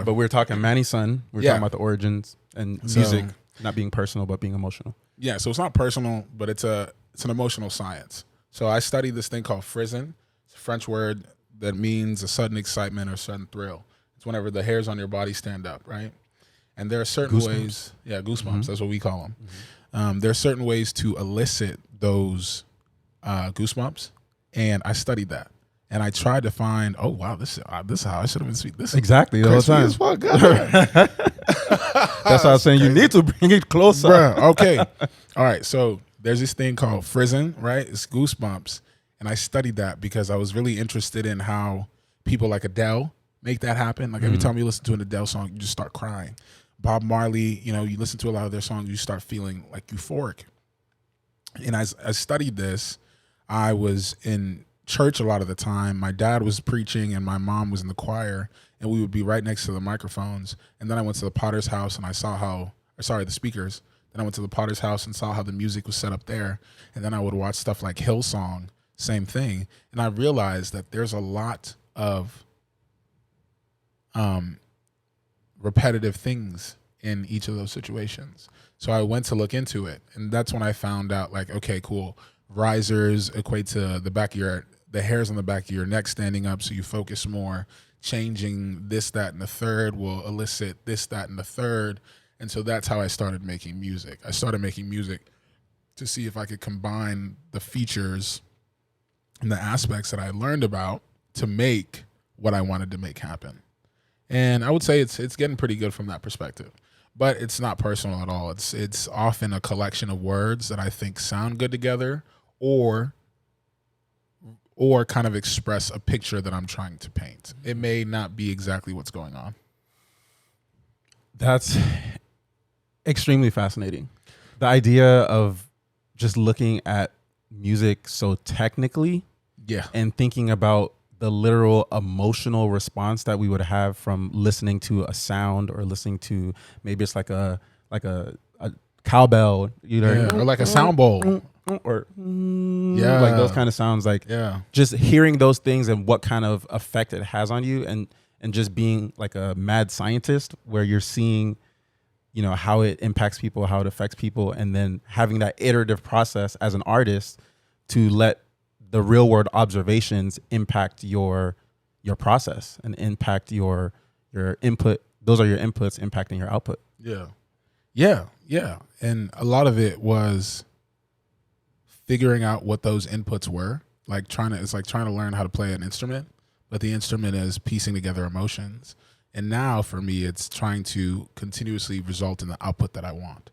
But we're talking Manny's son. We're talking about the origins and music not being personal but being emotional. Yeah, so it's not personal, but it's an emotional science. So I studied this thing called frisson. It's a French word that means a sudden excitement or sudden thrill. It's whenever the hairs on your body stand up, right? And there are certain ways, goosebumps, that's what we call them. There are certain ways to elicit those goosebumps, and I studied that. And I tried to find, oh wow, this is how I should have been speaking. This exactly the whole time. As fuck. That's why I was saying you need to bring it closer. Bruh, okay. All right. So there's this thing called frisson, right? It's goosebumps. And I studied that because I was really interested in how people like Adele make that happen. Like every time you listen to an Adele song, you just start crying. Bob Marley, you listen to a lot of their songs, you start feeling like euphoric. And as I studied this, I was in church a lot of the time. My dad was preaching and my mom was in the choir, and we would be right next to the microphones. And then I went to the Potter's house and I saw the speakers. Then I went to the Potter's house and saw how the music was set up there. And then I would watch stuff like Hillsong, same thing. And I realized that there's a lot of repetitive things in each of those situations. So I went to look into it, and that's when I found out, like, okay, cool. Risers equate to the hairs on the back of your neck standing up so you focus more. Changing this, that, and the third will elicit this, that, and the third. And so that's how I started making music. I started making music to see if I could combine the features and the aspects that I learned about to make what I wanted to make happen. And I would say it's getting pretty good from that perspective. But it's not personal at all. It's often a collection of words that I think sound good together or kind of express a picture that I'm trying to paint. It may not be exactly what's going on. That's extremely fascinating. The idea of just looking at music so technically, and thinking about the literal emotional response that we would have from listening to a sound or listening to, maybe it's like a cowbell, or like a sound bowl, or like those kind of sounds, like just hearing those things and what kind of effect it has on you, and just being like a mad scientist where you're seeing, how it impacts people, how it affects people, and then having that iterative process as an artist to let the real world observations impact your process and impact your input. Those are your inputs impacting your output. Yeah. And a lot of it was figuring out what those inputs were. It's like trying to learn how to play an instrument, but the instrument is piecing together emotions. And now for me, it's trying to continuously result in the output that I want.